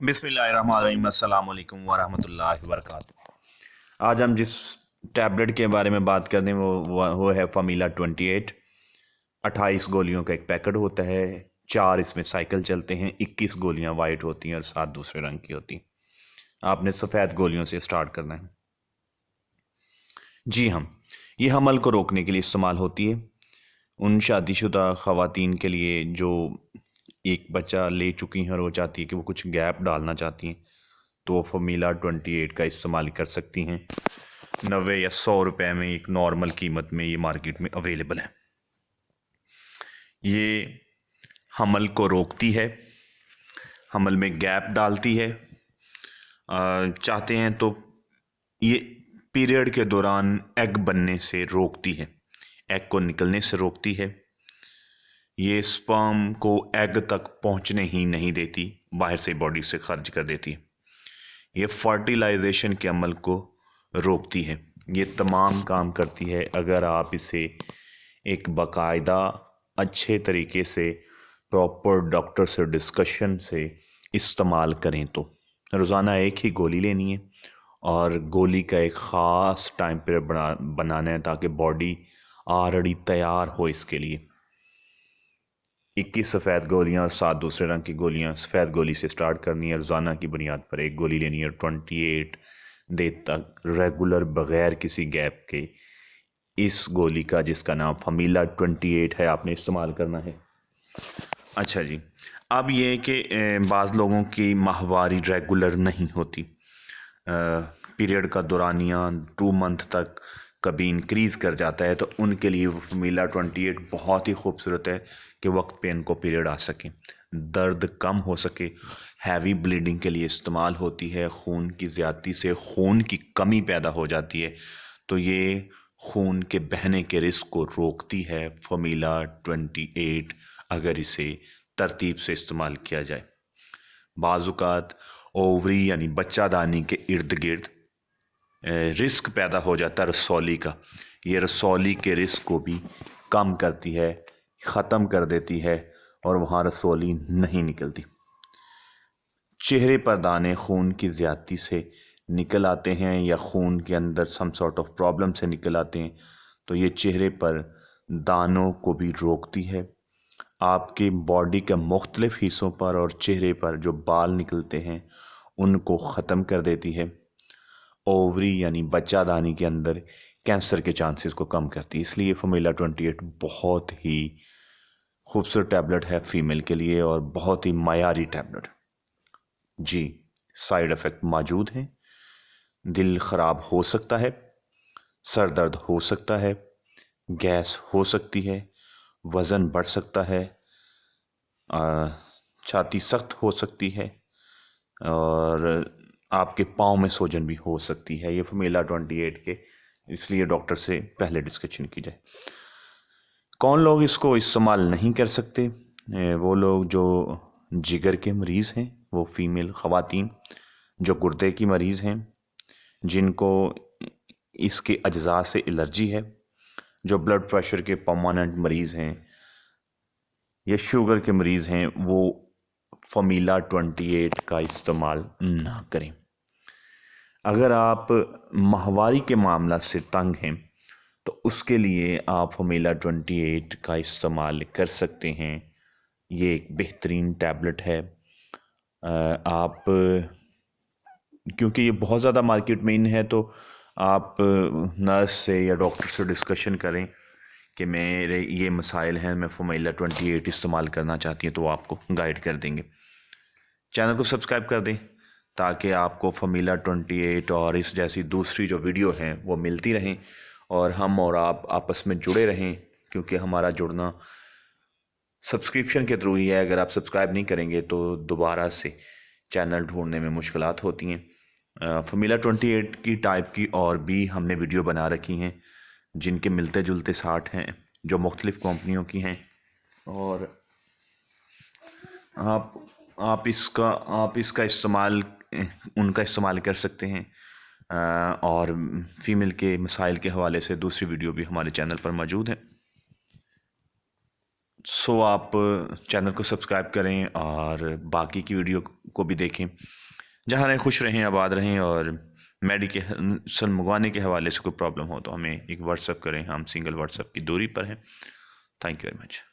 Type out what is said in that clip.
बिस्मिल्लाहिर्रहमानिर्रहीम अस्सलाम वालेकुम वरहमतुल्लाहि वबरकातुहू। आज हम जिस टैबलेट के बारे में बात करते हैं वो है फमीला 28। 28 गोलियों का एक पैकेट होता है। 4 इसमें साइकिल चलते हैं। 21 गोलियां वाइट होती हैं और 7 दूसरे रंग की होती हैं। आपने सफ़ेद गोलियों से स्टार्ट करना है। जी हम ये हमल को रोकने के लिए इस्तेमाल होती है। उन शादीशुदा ख़वातीन के लिए जो एक बच्चा ले चुकी हैं और वो चाहती है कि वो कुछ गैप डालना चाहती हैं, तो वो फमीला 28 का इस्तेमाल कर सकती हैं। 90 या 100 रुपए में एक नॉर्मल कीमत में ये मार्केट में अवेलेबल है। ये हमल को रोकती है, हमल में गैप डालती है। चाहते हैं तो ये पीरियड के दौरान एग बनने से रोकती है, एग को निकलने से रोकती है। ये स्पर्म को एग तक पहुंचने ही नहीं देती, बाहर से बॉडी से खर्च कर देती है। ये फर्टिलाइजेशन के अमल को रोकती है। ये तमाम काम करती है अगर आप इसे एक बाकायदा अच्छे तरीके से प्रॉपर डॉक्टर से डिस्कशन से इस्तेमाल करें तो। रोज़ाना एक ही गोली लेनी है और गोली का एक ख़ास टाइम पीरियड बनाना है ताकि बॉडी ऑलरेडी तैयार हो इसके लिए। 21 सफ़ेद गोलियां और 7 दूसरे रंग की गोलियां। सफ़ेद गोली से स्टार्ट करनी है, रोज़ाना की बुनियाद पर एक गोली लेनी है। 28 दिन तक रेगुलर बग़ैर किसी गैप के इस गोली का, जिसका नाम फमीला 28 है, आपने इस्तेमाल करना है। अच्छा जी, अब ये कि बाज़ लोगों की माहवारी रेगुलर नहीं होती, पीरियड का दौरानिया 2 मंथ तक कभी इंक्रीज़ कर जाता है, तो उनके लिए फमीला 28 बहुत ही खूबसूरत है कि वक्त पे इनको पीरियड आ सके, दर्द कम हो सके। हैवी ब्लीडिंग के लिए इस्तेमाल होती है। खून की ज़्यादती से खून की कमी पैदा हो जाती है, तो ये खून के बहने के रिस्क को रोकती है फमीला 28, अगर इसे तरतीब से इस्तेमाल किया जाए। बाज़ुकात ओवरी यानी बच्चादानी के इर्द गिर्द रिस्क पैदा हो जाता है रसौली का। ये रसौली के रिस्क को भी कम करती है, ख़त्म कर देती है और वहाँ रसौली नहीं निकलती। चेहरे पर दाने खून की ज़्यादती से निकल आते हैं या खून के अंदर सम सॉर्ट ऑफ प्रॉब्लम से निकल आते हैं, तो ये चेहरे पर दानों को भी रोकती है। आपके बॉडी के मुख्तलिफ हिस्सों पर और चेहरे पर जो बाल निकलते हैं उनको ख़त्म कर देती है। ओवरी यानी बच्चादानी के अंदर कैंसर के चांसेस को कम करती है। इसलिए फमीला 28 बहुत ही खूबसूरत टैबलेट है फीमेल के लिए और बहुत ही मायारी टैबलेट। जी, साइड इफ़ेक्ट मौजूद हैं। दिल ख़राब हो सकता है, सर दर्द हो सकता है, गैस हो सकती है, वज़न बढ़ सकता है, छाती सख्त हो सकती है और आपके पाँव में सूजन भी हो सकती है। ये फमीला 28 के, इसलिए डॉक्टर से पहले डिस्कशन की जाए। कौन लोग इसको इस्तेमाल नहीं कर सकते? वो लोग जो जिगर के मरीज़ हैं, वो फीमेल ख़वातीन, जो गुर्दे की मरीज़ हैं, जिनको इसके अज्जा से एलर्जी है, जो ब्लड प्रेशर के परमानेंट मरीज़ हैं या शुगर के मरीज़ हैं, वो फमीला 28 का इस्तेमाल ना करें। अगर आप माहवारी के मामला से तंग हैं तो उसके लिए आप फमीला 28 का इस्तेमाल कर सकते हैं। ये एक बेहतरीन टैबलेट है। आप, क्योंकि ये बहुत ज़्यादा मार्केट में इन है, तो आप नर्स से या डॉक्टर से डिस्कशन करें कि मेरे ये मसाइल हैं, मैं फमीला 28 इस्तेमाल करना चाहती हूँ, तो वो आपको गाइड कर देंगे। चैनल को सब्सक्राइब कर दें ताकि आपको फमीला 28 और इस जैसी दूसरी जो वीडियो हैं वो मिलती रहें और हम और आप आपस में जुड़े रहें, क्योंकि हमारा जुड़ना सब्सक्रिप्शन के थ्रू ही है। अगर आप सब्सक्राइब नहीं करेंगे तो दोबारा से चैनल ढूंढने में मुश्किलात होती हैं। फमीला 28 की टाइप की और भी हमने वीडियो बना रखी हैं जिनके मिलते जुलते 60 हैं, जो मुख्तलिफ़ कंपनियों की हैं, और आप इसका इस्तेमाल, उनका इस्तेमाल कर सकते हैं। और फीमेल के मसाइल के हवाले से दूसरी वीडियो भी हमारे चैनल पर मौजूद है। سو آپ چینل کو سبسکرائب کریں اور باقی کی ویڈیو کو بھی دیکھیں. جہاں رہیں خوش رہیں، آباد رہیں، اور میڈیکل منگوانے کے حوالے سے کوئی پرابلم ہو تو ہمیں ایک واٹس ایپ کریں. ہم سنگل واٹس ایپ کی دوری پر ہیں. Thank you very much.